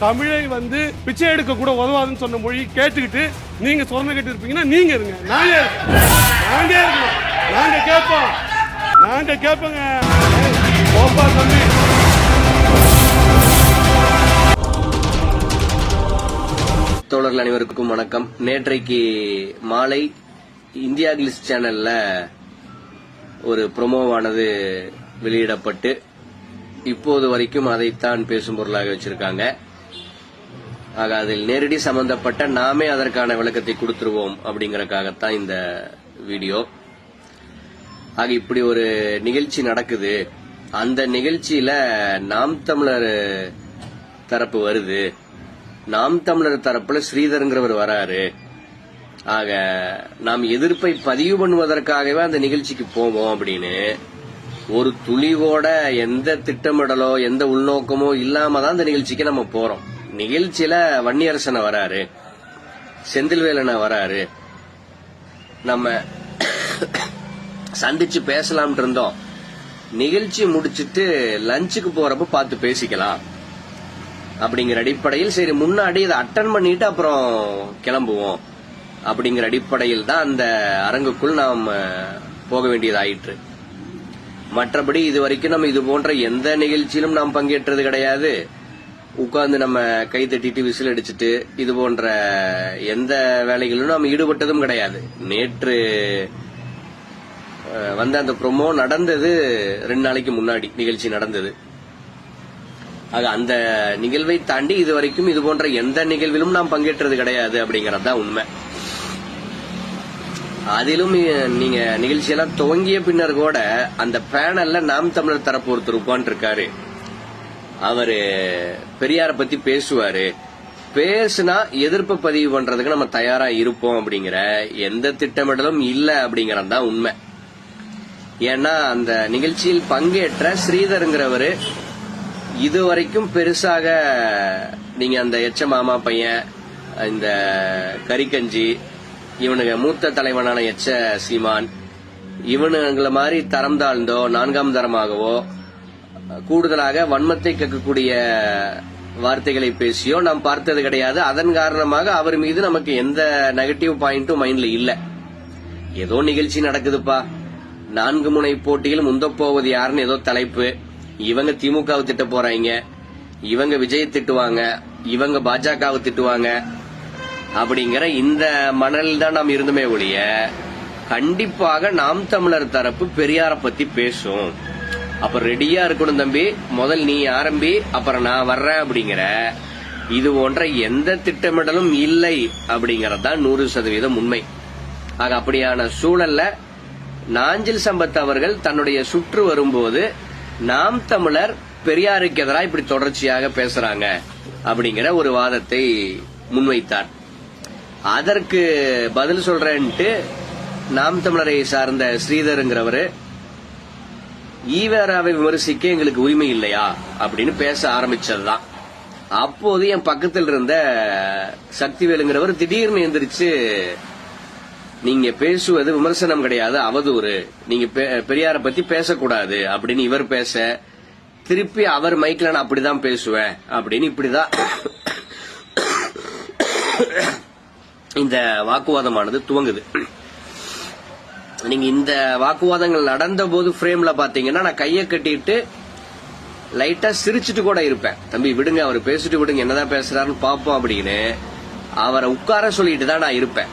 தமிழை பிச்சை எடுக்க கூட உதவாதுன்னு சொன்ன மொழி கேட்டுக்கிட்டு நீங்க சொன்ன கேட்டு இருப்பீங்கன்னா நீங்க இருங்க, நாங்க கேட்போம், நாங்க கேட்போங்க. ஓப்பா தம்பி. தோழர்கள் அனைவருக்கும் வணக்கம். நேற்றைக்கு மாலை இந்தியா கிளிஸ் சேனல்ல ஒரு ப்ரோமோவானது வெளியிடப்பட்டு இப்போது வரைக்கும் அதைத்தான் பேசும் பொருளாக வச்சிருக்காங்க. ஆக அதில் நேரடி சம்பந்தப்பட்ட நாமே அதற்கான விளக்கத்தை கொடுத்துருவோம் அப்படிங்கறதுக்காகத்தான் இந்த வீடியோ. ஆக இப்படி ஒரு நிகழ்ச்சி நடக்குது, அந்த நிகழ்ச்சியில நாம் தமிழர் தரப்பு வருது, நாம் தமிழர் தரப்புல ஸ்ரீதர்ங்கிறவர் வராரு. ஆக நாம் எதிர்ப்பை பதிவு பண்ணுவதற்காகவே அந்த நிகழ்ச்சிக்கு போவோம் அப்படின்னு ஒரு துளிவோட எந்த திட்டமிடலோ எந்த உள்நோக்கமோ இல்லாம தான் அந்த நிகழ்ச்சிக்கு நம்ம போறோம். நிகழ்ச்சியில வன்னியரசனை வராரு, செந்தில்வேலனை வராரு, நம்ம சந்திச்சு பேசலாம் இருந்தோம். நிகழ்ச்சி முடிச்சிட்டு லஞ்சுக்கு போறப்ப பார்த்து பேசிக்கலாம் அப்படிங்கிற அடிப்படையில் சரி முன்னாடி இதை அட்டன் பண்ணிட்டு அப்புறம் கிளம்புவோம் அப்படிங்கிற அடிப்படையில் தான் அந்த அரங்குக்குள் நாம் போக வேண்டியதாயிற்று. மற்றபடி இதுவரைக்கும் நம்ம இது போன்ற எந்த நிகழ்ச்சியிலும் நாம் பங்கேற்றது கிடையாது. உட்கார்ந்து நம்ம கை தட்டிட்டு விசில் அடிச்சுட்டு இது போன்ற எந்த வேலைகளிலும் நாம் ஈடுபட்டதும் கிடையாது. நேற்று அந்த ப்ரோமோ நடந்தது 2 நாளைக்கு முன்னாடி நிகழ்ச்சி நடந்தது. ஆக அந்த நிகழ்வை தாண்டி இதுவரைக்கும் இது போன்ற எந்த நிகழ்விலும் நாம் பங்கேற்றது கிடையாது அப்படிங்கறதுதான் உண்மை. அதிலும் நீங்க நிகழ்ச்சியெல்லாம் துவங்கிய பின்னர் கூட அந்த பேனல்ல நாம் தமிழர் தரப்பு ஒருத்தர் உட்கார்ந்து இருக்காரு. அவரு பெரியார பத்தி பேசுவாரு, பேசுனா எதிர்ப்பு பதிவு பண்றதுக்கு நம்ம தயாரா இருப்போம் அப்படிங்கிற எந்த திட்டமிடலும் இல்ல அப்படிங்கறதுதான் உண்மை. ஏன்னா அந்த நிகழ்ச்சியில் பங்கேற்ற ஸ்ரீதர்ங்கிறவரு இதுவரைக்கும் பெருசாக நீங்க அந்த எச்ச மாமா பையன், இந்த கரிக்கஞ்சி, இவனுங்க மூத்த தலைவனான எச்ச சீமான், இவனுங்களை மாதிரி தரம் தாழ்ந்தோ 4ஆம் தரமாகவோ கூடுதலாக வன்மத்தை கேட்கக்கூடிய வார்த்தைகளை பேசியோ நாம் பார்த்தது கிடையாது. அதன் காரணமாக அவர் மீது நமக்கு எந்த நெகட்டிவ் பாயிண்டும் மைண்ட்ல இல்ல. ஏதோ நிகழ்ச்சி நடக்குதுப்பா, 4 முனை போட்டியில் முந்தப்போவது யாருன்னு ஏதோ தலைப்பு, இவங்க திமுகவை திட்ட போறாங்க, இவங்க விஜய் திட்டுவாங்க, இவங்க பாஜகவை திட்டுவாங்க அப்படிங்கிற இந்த மணலில் தான் நாம் இருந்துமே ஒழிய கண்டிப்பாக நாம் தமிழர் தரப்பு பெரியார பத்தி பேசும். அப்ப ரெடியா இருக்கணும் தம்பி, முதல் நீ ஆரம்பி அப்புறம் நான் வர்றேன் அப்படிங்கிற இது போன்ற எந்த திட்டமிடலும் இல்லை அப்படிங்கறதுதான் 100% உண்மை. ஆக அப்படியான சூழல்ல நாஞ்சில் சம்பத் அவர்கள் தன்னுடைய சுற்று வரும்போது நாம் தமிழர் பெரியாருக்கு எதிராக இப்படி தொடர்ச்சியாக பேசுறாங்க அப்படிங்கிற ஒரு வாதத்தை முன்வைத்தார். அதற்கு பதில் சொல்றேன்ட்டு நாம் தமிழரை சார்ந்த ஸ்ரீதர்ங்கிறவரு ஈவேராவை விமர்சிக்க எங்களுக்கு உரிமை இல்லையா அப்படின்னு பேச ஆரம்பிச்சதுதான். அப்போது என் பக்கத்தில் இருந்த சக்திவேலுங்கிறவர் திடீர்னு எந்திரிச்சு, நீங்க பேசுவது விமர்சனம் கிடையாது, அவதூறு, நீங்க பெரியார பத்தி பேசக்கூடாது அப்படின்னு இவர் பேச, திருப்பி அவர் மைக்ல நான் அப்படிதான் பேசுவேன் அப்படின்னு இப்படிதான் இந்த வாக்குவாதமானது துவங்குது. நீங்க இந்த வாக்குவாதங்கள் நடந்த போது பிரேம்ல பாத்தீங்கன்னா நான் கையை கட்டிட்டு லைட்டா சிரிச்சுட்டு கூட இருப்பேன். தம்பி விடுங்க, அவர் பேசிட்டு விடுங்க, என்னதான் பேசுறாருன்னு பாப்போம் அப்படின்னு அவரை உட்கார சொல்லிட்டு தான் நான் இருப்பேன்.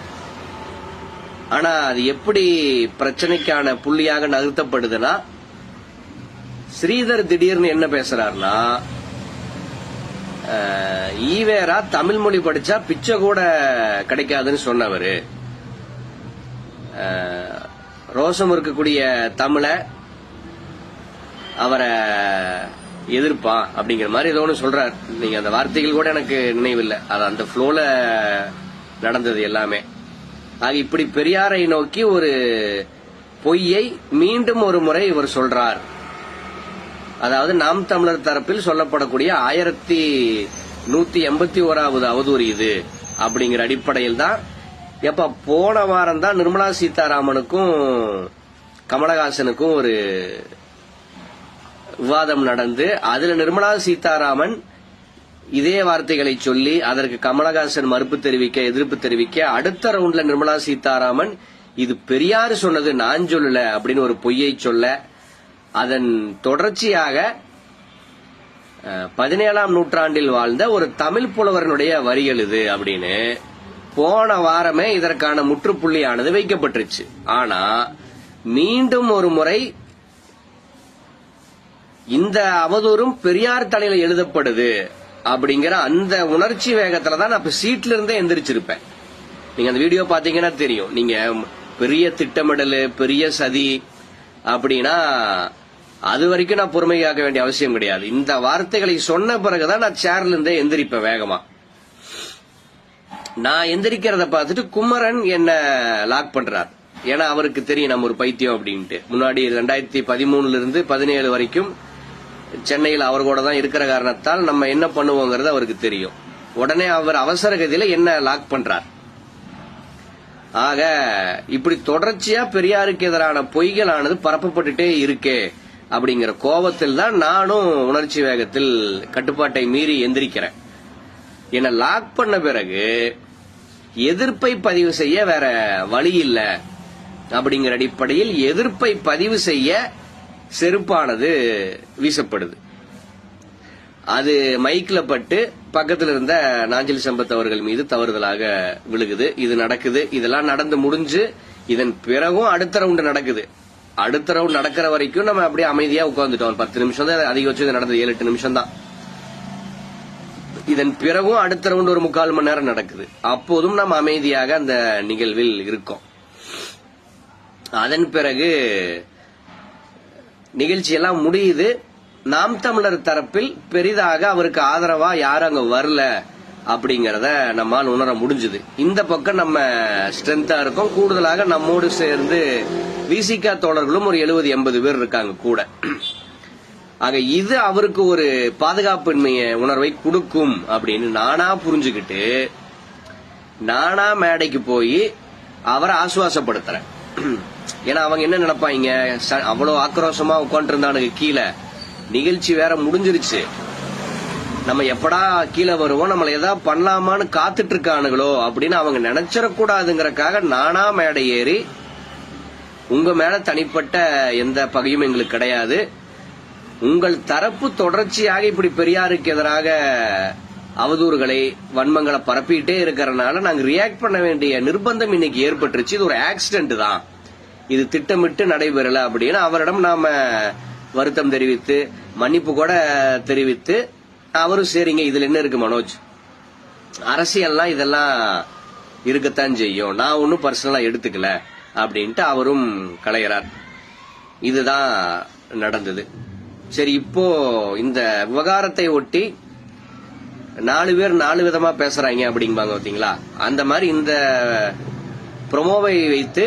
ஆனா அது எப்படி பிரச்சனைக்கான புள்ளியாக நகர்த்தப்படுதுன்னா, ஸ்ரீதர் திடீர்னு என்ன பேசுறாருன்னா, ஈவேரா தமிழ் மொழி படிச்சா பிச்சை கூட கிடைக்காதுன்னு சொன்னவரு, ரோசம் இருக்கக்கூடிய தமிழ அவரை எதிர்ப்பான் அப்படிங்கிற மாதிரி ஏதோ ஒன்று சொல்றாரு. நீங்க அந்த வார்த்தைகள் கூட எனக்கு நினைவில்லை, அது அந்த ஃப்ளோல நடந்தது எல்லாமே. ஆக இப்படி பெரியாரை நோக்கி ஒரு பொய்யை மீண்டும் ஒரு முறை இவர் சொல்றார். அதாவது நாம் தமிழர் தரப்பில் சொல்லப்படக்கூடிய 1181வது அவதூறு இது அப்படிங்கிற அடிப்படையில் தான். எப்ப போன வாரம் தான் நிர்மலா சீதாராமனுக்கும் கமலஹாசனுக்கும் ஒரு விவாதம் நடந்து அதுல நிர்மலா சீதாராமன் இதே வார்த்தைகளை சொல்லி அதற்கு கமலஹாசன் மறுப்பு தெரிவிக்க, எதிர்ப்பு தெரிவிக்க, அடுத்த ரவுண்ட்ல நிர்மலா சீதாராமன் இது பெரியார் சொன்னது, நான் சொல்லல அப்படின்னு ஒரு பொய்யை சொல்ல, அதன் தொடர்ச்சியாக 17ஆம் நூற்றாண்டில் வாழ்ந்த ஒரு தமிழ் புலவரனுடைய வரிகள் இது அப்படின்னு போன வாரமே இதற்கான முற்றுப்புள்ளியானது வைக்கப்பட்டுருச்சு. ஆனா மீண்டும் ஒரு முறை இந்த அவதூறும் பெரியார் தலையில எழுதப்படுது அப்படிங்கிற அந்த உணர்ச்சி வேகத்துல தான் நான் இப்ப சீட்ல இருந்தே எந்திரிச்சிருப்பேன். நீங்க அந்த வீடியோ பாத்தீங்கன்னா தெரியும். நீங்க பெரிய திட்டமிடல், பெரிய சதி அப்படின்னா அது வரைக்கும் நான் பொறுமை காக்க வேண்டிய அவசியம் கிடையாது. இந்த வார்த்தைகளை சொன்ன பிறகுதான் நான் சேர்ல இருந்தே எந்திரிப்பேன் வேகமா. நான் எந்திரிக்கிறத பார்த்துட்டு குமரன் என்ன லாக் பண்றார். ஏன்னா அவருக்கு தெரியும் நம்ம ஒரு பைத்தியம் அப்படின்ட்டு. முன்னாடி 2013 இருந்து 17 வரைக்கும் சென்னையில் அவர் கூட தான் இருக்கிற காரணத்தால் நம்ம என்ன பண்ணுவோங்கிறது அவருக்கு தெரியும். உடனே அவர் அவசர கதியில என்ன லாக் பண்றார். ஆக இப்படி தொடர்ச்சியா பெரியாருக்கு எதிரான பொய்களானது பரப்பப்பட்டுட்டே இருக்கே அப்படிங்கிற கோபத்தில் தான் நானும் உணர்ச்சி வேகத்தில் கட்டுப்பாட்டை மீறி எந்திரிக்கிறேன். என்ன லாக் பண்ண பிறகு எதிர்ப்பை பதிவு செய்ய வேற வழி இல்ல அப்படிங்கிற அடிப்படையில் எதிர்ப்பை பதிவு செய்ய செருப்பானது வீசப்படுது. அது மைக்ல பட்டு பக்கத்தில் இருந்த நாஞ்சில் சம்பத் அவர்கள் மீது தவறுதலாக விழுகுது. இது நடக்குது. இதெல்லாம் நடந்து முடிஞ்சு இதன் பிறகும் அடுத்த ரவுண்ட் நடக்குது. அடுத்த ரவுண்ட் நடக்கிற வரைக்கும் நம்ம அப்படியே அமைதியா உட்கார்ந்துட்டோம். 10 நிமிஷம் தான் அதிகபட்சம் நடந்தது. 7-8 நிமிஷம் தான். இதன் பிறகும் அடுத்த ரவுண்ட் ஒரு 3/4 மணி நேரம் நடக்குது. அப்போதும் நம்ம அமைதியாக அந்த நிகழ்வில் இருக்கோம். அதன் பிறகு நிகழ்ச்சியெல்லாம் முடியுது. நாம் தமிழர் தரப்பில் பெரிதாக அவருக்கு ஆதரவா யாரும் அங்க வரல அப்படிங்கறத நம்மால் உணர முடிஞ்சது. இந்த பக்கம் நம்ம ஸ்ட்ரென்த்தா இருக்கோம். கூடுதலாக நம்மோடு சேர்ந்து விசிகா தோழர்களும் ஒரு 70-80 பேர் இருக்காங்க கூட. ஆக இது அவருக்கு ஒரு பாதுகாப்பின்மைய உணர்வை கொடுக்கும் அப்படின்னு நானா புரிஞ்சுக்கிட்டு நானா மேடைக்கு போய் அவரை ஆசுவாசப்படுத்துறேன். ஏன்னா அவங்க என்ன நினைப்பாங்க, அவ்வளவு ஆக்ரோஷமா உட்காந்து இருந்தானுங்க கீழே, நிகழ்ச்சி வேற முடிஞ்சிருச்சு, நம்ம எப்படா கீழே வருவோம், நம்மள ஏதாவது பண்ணலாமான்னு காத்துட்டு இருக்கானுங்களோ அப்படின்னு அவங்க நினைச்சிடக்கூடாதுங்கறக்காக நானா மேடை ஏறி உங்க மேல தனிப்பட்ட எந்த பகையும் எங்களுக்கு கிடையாது, உங்கள் தரப்பு தொடர்ச்சியாக இப்படி பெரியாருக்கு எதிராக அவதூறுகளை வன்மங்களை பரப்பிட்டே இருக்கிறனால நாங்க ரியாக்ட் பண்ண வேண்டிய நிர்பந்தம் இன்னைக்கு ஏற்பட்டுருச்சு. இது ஒரு ஆக்சிடென்ட் தான், இது திட்டமிட்டு நடைபெறல அப்படின்னு அவரிடம் நாம வருத்தம் தெரிவித்து மன்னிப்பு கூட தெரிவித்து அவரும் சரிங்க இதுல என்ன இருக்கு மனோஜ், அரசியல்லாம் இதெல்லாம் இருக்கத்தான் செய்யும், நான் ஒன்னும் பர்சனலா எடுத்துக்கல அப்படின்ட்டு அவரும் கலையறார். இதுதான் நடந்தது. சரி, இப்போ இந்த விவகாரத்தை ஒட்டி 4 பேர் 4 விதமா பேசுறாங்க அப்படிம்பாங்க பாத்தீங்களா, அந்த மாதிரி இந்த ப்ரோமோவை வைத்து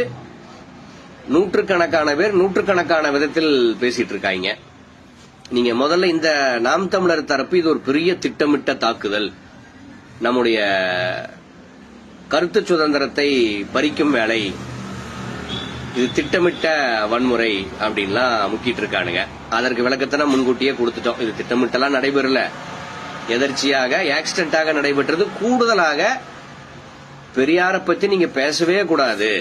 நூற்றுக்கணக்கான பேர் நூற்றுக்கணக்கான விதத்தில் பேசிட்டு இருக்காங்க. நீங்க முதல்ல இந்த நாம் தமிழர் தரப்பு இது ஒரு பெரிய திட்டமிட்ட தாக்குதல், நம்முடைய கருத்து சுதந்திரத்தை பறிக்கும் வேலை, இது திட்டமிட்ட வன்முறை அப்படின்லாம் முக்கிட்டு இருக்கானுங்க. அதற்கு விளக்கத்தை முன்கூட்டியே கொடுத்துட்டோம். இது திட்டமிட்டெல்லாம் நடைபெறல, எதர்ச்சியாக ஆக்சிடென்டாக நடைபெற்றது. கூடுதலாக பெரியாரை பத்தி நீங்க பேசவே கூடாது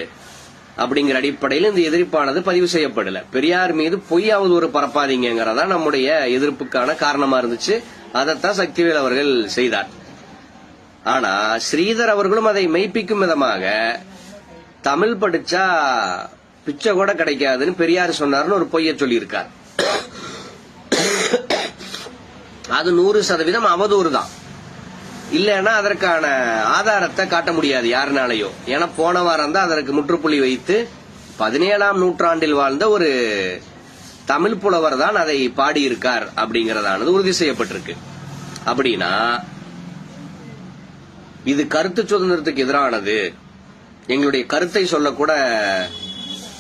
அப்படிங்கிற அடிப்படையில் இந்த எதிர்ப்பானது பதிவு செய்யப்படல. பெரியார் மீது பொய்யாவது ஒரு பரப்பாதீங்கிறதா நம்முடைய எதிர்ப்புக்கான காரணமா இருந்துச்சு. அதைத்தான் சக்திவேல் அவர்கள் செய்தார். ஆனா ஸ்ரீதர் அவர்களும் அதை மெய்ப்பிக்கும் விதமாக தமிழ் படிச்சா பிச்சை கூட கிடைக்காதுன்னு பெரியார் சொன்னார்னு ஒரு பொய்ய சொல்லியிருக்கார். அது 100% அவதூறு தான். இல்லைன்னா அதற்கான ஆதாரத்தை காட்ட முடியாது யாருனாலையோ. ஏன்னா போன வாரம் தான் அதற்கு முற்றுப்புள்ளி வைத்து 17ஆம் நூற்றாண்டில் வாழ்ந்த ஒரு தமிழ் புலவர் தான் அதை பாடியிருக்கார் அப்படிங்கறதானது உறுதி செய்யப்பட்டிருக்கு. அப்படின்னா இது கருத்து சுதந்திரத்துக்கு எதிரானது, எங்களுடைய கருத்தை சொல்லக்கூட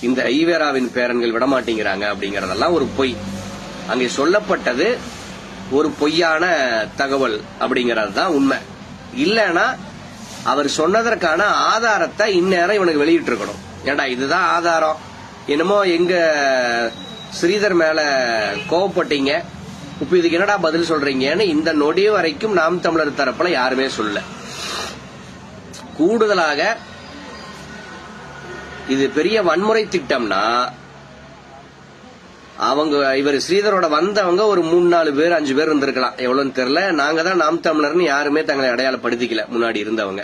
இந்த ஈவேராவின் பேரன்கள் விடமாட்டேங்கிறாங்க அப்படிங்கறதெல்லாம் ஒரு பொய். அங்கே சொல்லப்பட்டது ஒரு பொய்யான தகவல் அப்படிங்கறது தான் உண்மை. இல்லைன்னா அவர் சொன்னதற்கான ஆதாரத்தை இந்நேரம் இவனுக்கு வெளியிட்டு இருக்கணும். ஏண்டா இதுதான் ஆதாரம், என்னமோ எங்க ஸ்ரீதர் மேல கோவப்பட்டீங்க, இப்ப இதுக்கு என்னடா பதில் சொல்றீங்கன்னு இந்த நொடி வரைக்கும் நாம் தமிழர் தரப்புல யாருமே சொல்ல. கூடுதலாக இது பெரிய வன்முறை திட்டம்னா அவங்க இவர் ஸ்ரீதரோட வந்தவங்க ஒரு 3-4 பேர் 5 பேர் இருந்திருக்கலாம், எவ்வளவுன்னு தெரியல. நாங்க தான் நாம் தமிழர்னு யாருமே தங்களை அடையாளப்படுத்திக்கல முன்னாடி இருந்தவங்க.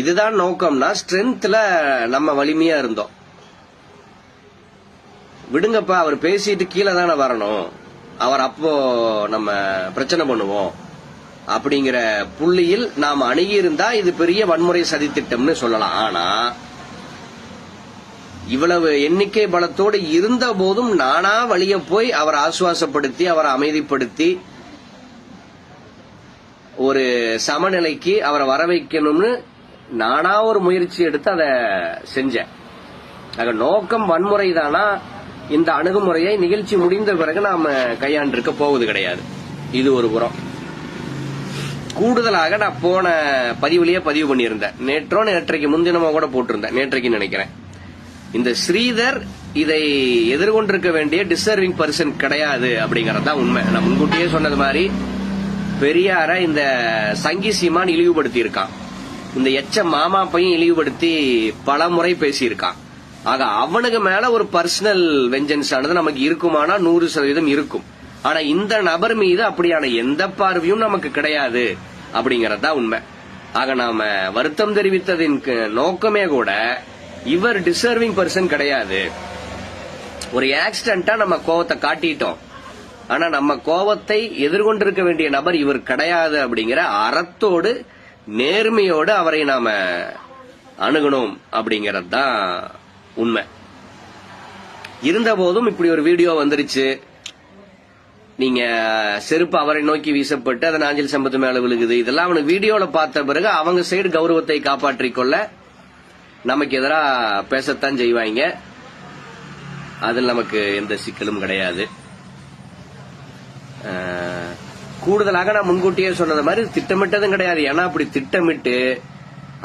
இதுதான் நோக்கம்னா ஸ்ட்ரென்த்ல நம்ம வலிமையா இருந்தோம். விடுங்கப்பா, அவர் பேசிட்டு கீழே தானே வரணும், அவர் அப்போ நம்ம பிரச்சனை பண்ணுவோம் அப்படிங்கிற புள்ளியில் நாம் அணுகி இருந்தா இது பெரிய வன்முறை சதி திட்டம்னு சொல்லலாம். ஆனா இவ்வளவு எண்ணிக்கை பலத்தோடு இருந்த போதும் நானா வழிய போய் அவரை ஆசுவாசப்படுத்தி அவரை அமைதிப்படுத்தி ஒரு சமநிலைக்கு அவரை வர வைக்கணும்னு நானா ஒரு முயற்சி எடுத்து அதை செஞ்சேன். நோக்கம் வன்முறை தானா, இந்த அணுகுமுறையை நிகழ்ச்சி முடிந்த பிறகு நாம கையாண்டிருக்க போவது கிடையாது. இது ஒரு புறம். கூடுதலாக நான் போன பதிவுலயே பதிவு பண்ணியிருந்தேன், நேற்றைக்கு முன்தினமா கூட போட்டிருந்தேன், நேற்றைக்கு நினைக்கிறேன். இந்த ஸ்ரீதர் இதை எதிர்கொண்டிருக்க வேண்டிய டிசர்விங் பர்சன் கிடையாது அப்படிங்கறதுதான் உண்மை. நான் முன்கூட்டியே சொன்னது மாதிரி பெரியார இந்த சங்கி சீமான் இழிவுபடுத்தி இருக்கான், இந்த மாமா பையன் இழிவுபடுத்தி பல முறை பேசியிருக்கான். ஆக அவனுக்கு மேல ஒரு பர்சனல் வெஞ்சன்ஸ் ஆனது நமக்கு இருக்குமானா 100% இருக்கும். ஆனா இந்த நபர் மீது அப்படியான எந்த பார்வையும் நமக்கு கிடையாது அப்படிங்கறதுதான் உண்மை. ஆக நாம வருத்தம் தெரிவித்ததின் நோக்கமே கூட இவர் டிசர்விங் பர்சன் கிடையாது. ஒரு ஆக்சிடென்டா நம்ம கோவத்தை காட்டிட்டோம், ஆனா நம்ம கோவத்தை எதிர்கொண்டிருக்க வேண்டிய நபர் இவர் கிடையாது அப்படிங்கிற அறத்தோடு நேர்மையோடு அவரை நாம அணுகணும் அப்படிங்கறது தான் உண்மை. இருந்த போதும் இப்படி ஒரு வீடியோ வந்துருச்சு, நீங்க செருப்பு அவரை நோக்கி வீசப்பட்டு அதை நாஞ்சில் சம்பத்து மேல விழுகுது, இதெல்லாம் அவனுக்கு வீடியோல பார்த்த பிறகு அவங்க சைடு கௌரவத்தை காப்பாற்றிக் கொள்ள நமக்கு எதிராக பேசத்தான் செய்வாங்க. அதில் நமக்கு எந்த சிக்கலும் கிடையாது. கூடுதலாக நான் முன்கூட்டியே சொன்னது மாதிரி திட்டமிட்டதும் கிடையாது. ஏன்னா அப்படி திட்டமிட்டு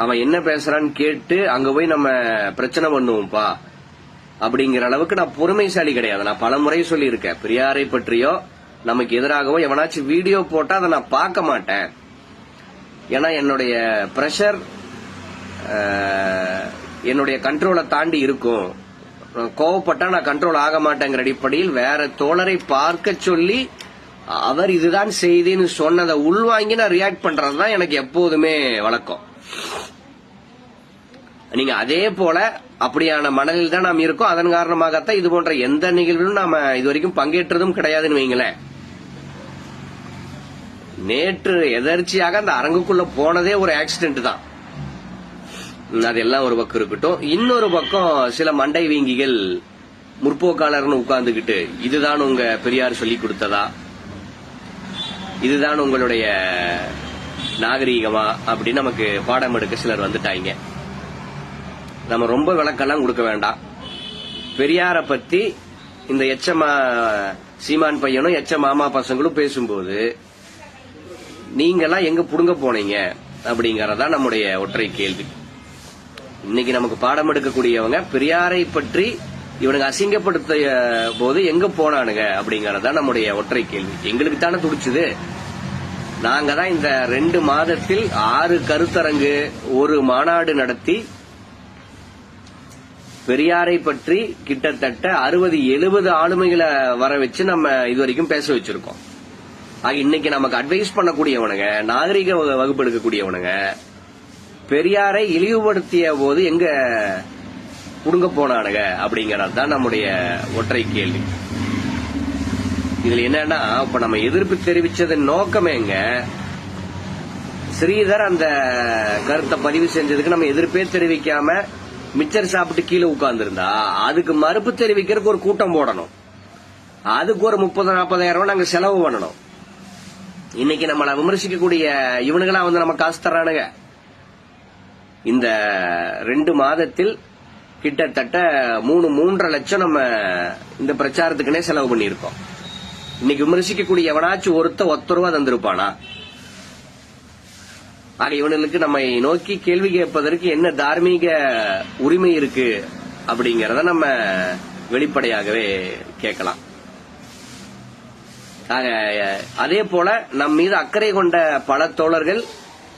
அவன் என்ன பேசுறான்னு கேட்டு அங்க போய் நம்ம பிரச்சனை பண்ணுவோம்ப்பா அப்படிங்கிற அளவுக்கு நான் பொறுமைசாலி கிடையாது. நான் பல முறை சொல்லியிருக்கேன், பெரியாரை பற்றியோ நமக்கு எதிராகவோ எவனாச்சும் வீடியோ போட்டா அதை நான் பார்க்க மாட்டேன். ஏன்னா என்னுடைய பிரஷர் என்னுடைய கண்ட்ரோலை தாண்டி இருக்கும். கோவப்பட்டா நான் கண்ட்ரோல் ஆக மாட்டேங்கிற அடிப்படையில் வேற தோழரை பார்க்க சொல்லி அவர் இதுதான் செய்தின்னு சொன்னதை உள்வாங்கி நான் ரியாக்ட் பண்றதுதான் எனக்கு எப்போதுமே வழக்கம். நீங்க அதே போல அப்படியான மனதில் தான் நாம் இருக்கோம். அதன் காரணமாகத்தான் இது போன்ற எந்த நிகழ்விலும் நாம இதுவரைக்கும் பங்கேற்றதும் கிடையாதுன்னு வைங்களேன். நேற்று எதர்ச்சியாக அந்த அரங்குக்குள்ள போனதே ஒரு ஆக்சிடென்ட் தான். அதெல்லாம் ஒரு பக்கம் இருக்கட்டும். இன்னொரு பக்கம் சில மண்டை வீங்கிகள் முற்போக்காளர்னு உட்கார்ந்துகிட்டு இதுதான் உங்க பெரியார் சொல்லி கொடுத்ததா, இதுதான் உங்களுடைய நாகரீகமா அப்படின்னு நமக்கு பாடம் எடுக்க சிலர் வந்துட்டாங்க. நம்ம ரொம்ப விளக்கெல்லாம் கொடுக்க வேண்டாம். பெரியார பத்தி இந்த சீமான் பையனும் மாமா பசங்களும் பேசும்போது நீங்கெல்லாம் எங்க புடுங்க போனீங்க அப்படிங்கறதா நம்முடைய ஒற்றை கேள்வி. இன்னைக்கு நமக்கு பாடம் எடுக்கக்கூடியவங்க பெரியாரை பற்றி இவனுங்க அசிங்கப்படுத்திய போது எங்க போனானுங்க அப்படிங்கறதா நம்முடைய ஒற்றை கேள்வி. எங்களுக்கு தானே துடிச்சுது. நாங்க தான் இந்த 2 மாதத்தில் 6 கருத்தரங்கு, 1 மாநாடு நடத்தி பெரியாரை பற்றி கிட்டத்தட்ட 60-70 ஆளுமைகளை வர வச்சு நம்ம இதுவரைக்கும் பேச வச்சிருக்கோம். இன்னைக்கு நமக்கு அட்வைஸ் பண்ணக்கூடியவனுங்க, நாகரிக வகுப்பு எடுக்கக்கூடியவனுங்க பெரியாரை இழிவுபடுத்திய போது எங்க புடுங்க போனானுங்க அப்படிங்கறதுதான் நம்முடைய ஒற்றை கேள்வி. இதுல என்னன்னா, இப்ப நம்ம எதிர்ப்பு தெரிவிச்சதன் நோக்கமேங்க ஸ்ரீதர் அந்த கருத்தை பதிவு செஞ்சதுக்கு நம்ம எதிர்ப்பே தெரிவிக்காம மிச்சர் சாப்பிட்டு கீழே உட்கார்ந்து இருந்தா அதுக்கு மறுப்பு தெரிவிக்கிறதுக்கு ஒரு கூட்டம் போடணும், அதுக்கு ஒரு 30-40,000 நாங்க செலவு பண்ணணும். இன்னைக்கு நம்மள விமர்சிக்கக்கூடிய இவனுங்களா வந்து நம்ம காசு தர்றானுங்க. இந்த 2 மாதத்தில் கிட்டத்தட்ட 3-3.5 லட்சம் நம்ம இந்த பிரச்சாரத்துக்குனே செலவு பண்ணியிருக்கோம். இன்னைக்கு விமர்சிக்கக்கூடிய எவனாச்சும் ஒத்த ரூபா தந்திருப்பானா? ஆக இவனுக்கு நம்மை நோக்கி கேள்வி கேட்பதற்கு என்ன தார்மீக உரிமை இருக்கு அப்படிங்கறத நம்ம வெளிப்படையாகவே கேட்கலாம். அதே போல நம் மீது அக்கறை கொண்ட பல தோழர்கள்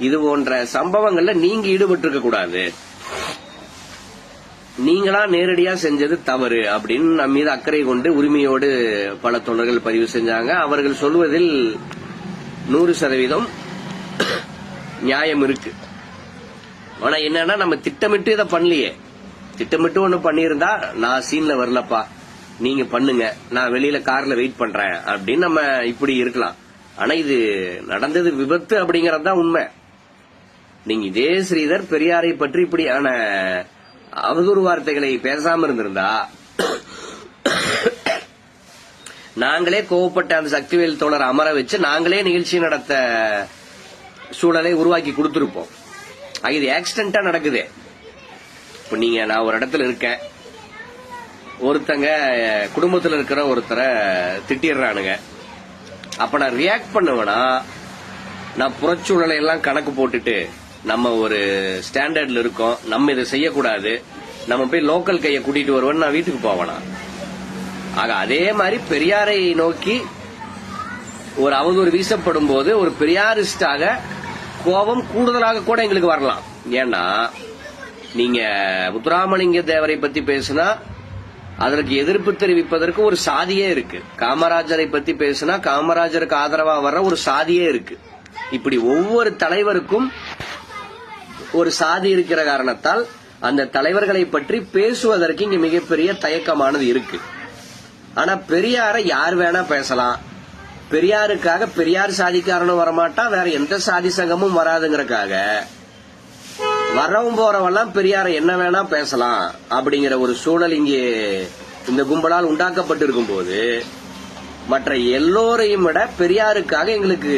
இது போன்ற சம்பவங்கள்ல நீங்க ஈடுபட்டிருக்க கூடாது, நீங்களா நேரடியா செஞ்சது தவறு அப்படின்னு நம் மீது அக்கறை கொண்டு உரிமையோடு பல தோழர்கள் பதிவு செஞ்சாங்க. அவர்கள் சொல்வதில் 100% நியாயம் இருக்கு. ஆனா என்னன்னா, நம்ம திட்டமிட்டு இதை பண்ணலையே. திட்டமிட்டு ஒண்ணு பண்ணியிருந்தா நான் சீன்ல வரலப்பா, நீங்க பண்ணுங்க, நான் வெளியில கார்ல வெயிட் பண்றேன் அப்படின்னு நம்ம இப்படி இருக்கலாம். ஆனா இது நடந்தது விபத்து அப்படிங்கறதுதான் உண்மை. நீங்க இதே ஸ்ரீதர் பெரியாரை பற்றி இப்படியான அவதூறு வார்த்தைகளை பேசாம இருந்திருந்தா நாங்களே கோவப்பட்ட அந்த சக்திவேல் தோழர் அமர வச்சு நாங்களே நிகழ்ச்சி நடத்த சூழலை உருவாக்கி கொடுத்திருப்போம். இது ஆக்சிடென்டா நடக்குது. இப்ப நீங்க நான் ஒரு இடத்துல இருக்கேன், ஒருத்தங்க குடும்பத்தில் இருக்கிற ஒருத்தரை திட்டிடுறானுங்க. அப்ப நான் ரியாக்ட் பண்ணுவேனா, நான் புறச்சூழலை எல்லாம் கணக்கு போட்டுட்டு நம்ம ஒரு ஸ்டாண்டர்ட்ல இருக்கோம், நம்ம இதை செய்யக்கூடாது, நம்ம போய் லோக்கல் கையை கூட்டிட்டு வருவோன்னு நான் வீட்டுக்கு போவேனா? ஆக அதே மாதிரி பெரியாரை நோக்கி ஒரு அவதூறு வீசப்படும் போது ஒரு பெரியாரிஸ்டாக கோபம் கூடுதலாக கூட எங்களுக்கு வரலாம். ஏன்னா நீங்க முத்துராமலிங்க தேவரை பத்தி பேசினா அதற்கு எதிர்ப்பு தெரிவிப்பதற்கு ஒரு சாதியே இருக்கு. காமராஜரை பத்தி பேசினா காமராஜருக்கு ஆதரவா வர்ற ஒரு சாதியே இருக்கு. இப்படி ஒவ்வொரு தலைவருக்கும் ஒரு சாதி இருக்கிற காரணத்தால் அந்த தலைவர்களை பற்றி பேசுவதற்கு இங்க மிகப்பெரிய தயக்கமானது இருக்கு. ஆனா பெரியாரை யார் வேணா பேசலாம். பெரியாருக்காக பெரியார் சாதிக்காரனும் வரமாட்டான், வேற எந்த சாதி சங்கமும் வராதுங்கிறக்காக வரவும் போறவெல்லாம் பெரியாரை என்ன வேணா பேசலாம் அப்படிங்கிற ஒரு சூழல் இங்கே இந்த கும்பலால் உண்டாக்கப்பட்டிருக்கும் போது மற்ற எல்லோரையும் விட பெரியாருக்காக எங்களுக்கு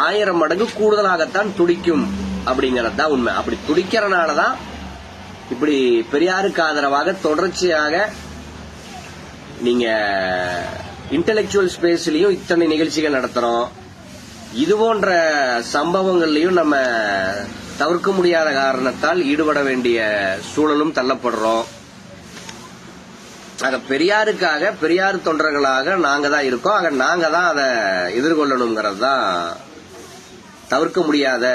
1000 மடங்கு கூடுதலாகத்தான் துடிக்கும் அப்படிங்கறதுதான் உண்மை. அப்படி துடிக்கிறனாலதான் இப்படி பெரியாருக்கு ஆதரவாக தொடர்ச்சியாக நீங்க இன்டெலெக்சுவல் ஸ்பேஸ்லயும் இத்தனை நிகழ்ச்சிகள் நடத்துறோம். இது போன்ற சம்பவங்கள்லயும் நம்ம தவிர்க்க முடியாத காரணத்தால் ஈடுபட வேண்டிய சூழலும் தள்ளப்படுறோம். ஆக பெரியாருக்காக பெரியார் தொண்டர்களாக நாங்க தான் இருக்கோம். ஆக நாங்க தான் அதை எதிர்கொள்ளணுங்கிறது தான் தவிர்க்க முடியாத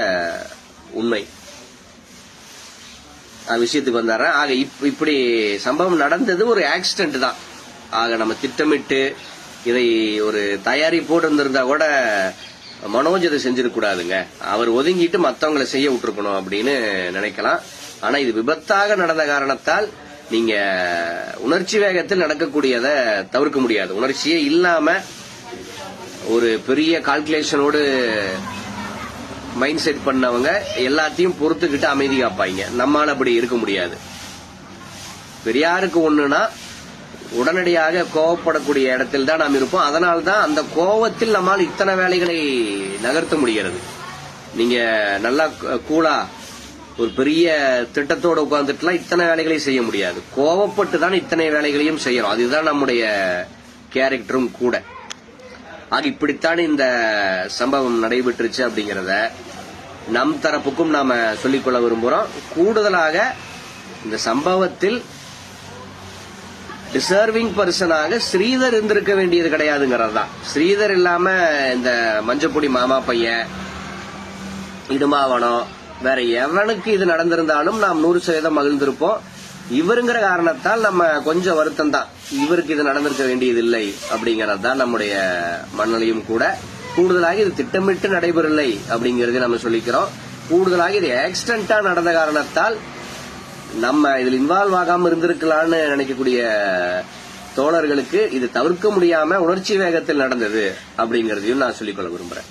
உண்மை. விஷயத்துக்கு வந்தாரன். ஆக இப்படி சம்பவம் நடந்தது ஒரு ஆக்சிடென்ட் தான். ஆக நம்ம திட்டமிட்டு இதை ஒரு தயாரிப்போடு இருந்திருந்தா கூட மனோஜ் இதை செஞ்சிருக்க கூடாதுங்க, அவர் ஒதுங்கிட்டு மத்தவங்களை செய்ய விட்டுருக்கணும் அப்படின்னு நினைக்கலாம். ஆனா இது விபத்தாக நடந்த காரணத்தால் நீங்க உணர்ச்சி வேகத்தில் நடக்கக்கூடியதை தவிர்க்க முடியாது. உணர்ச்சியே இல்லாம ஒரு பெரிய கால்குலேஷனோடு மைண்ட் செட் பண்ணவங்க எல்லாத்தையும் பொறுத்துக்கிட்டு அமைதி காப்பாங்க. நம்மால அப்படி இருக்க முடியாது. பெரியாருக்கு ஒண்ணுனா உடனடியாக கோவப்படக்கூடிய இடத்தில் தான் நாம் இருப்போம். அதனால்தான் அந்த கோவத்தில் நம்மால் இத்தனை வேலைகளை நகர்த்த முடிகிறது. நீங்க நல்லா கூலா ஒரு பெரிய திட்டத்தோட உட்கார்ந்துட்டுலாம் இத்தனை வேலைகளை செய்ய முடியாது. கோவப்பட்டு தான் இத்தனை வேலைகளையும் செய்யறோம். அதுதான் நம்முடைய கேரக்டரும் கூட. ஆக இப்படித்தான் இந்த சம்பவம் நடைபெற்றுச்சு அப்படிங்கறத நம் தரப்புக்கும் நாம சொல்லிக்கொள்ள விரும்புறோம். கூடுதலாக இந்த சம்பவத்தில் டிசர்விங் பர்சனாக ஸ்ரீதர் இருந்திருக்க வேண்டியது கிடையாதுங்கிறது தான். ஸ்ரீதர் இல்லாம இந்த மஞ்சப்பொடி மாமா பையன், இடுமாவனம், வேற எவனுக்கு இது நடந்திருந்தாலும் நாம் 100% மகிழ்ந்திருப்போம். இவருங்கிற காரணத்தால் நம்ம கொஞ்சம் வருத்தம் தான். இவருக்கு இது நடந்திருக்க வேண்டியது இல்லை அப்படிங்கறது தான் நம்முடைய மனநிலையும் கூட. கூடுதலாக இது திட்டமிட்டு நடைபெறவில்லை அப்படிங்கறது நம்ம சொல்லிக்கிறோம். கூடுதலாக இது ஆக்சிடென்டா நடந்த காரணத்தால் நம்ம இதில் இன்வால்வ் ஆகாம இருந்திருக்கலாம்னு நினைக்கக்கூடிய தோழர்களுக்கு இது தவிர்க்க முடியாம உணர்ச்சி வேகத்தில் நடந்தது அப்படிங்கறதையும் நான் சொல்லிக்கொள்ள விரும்புறேன்.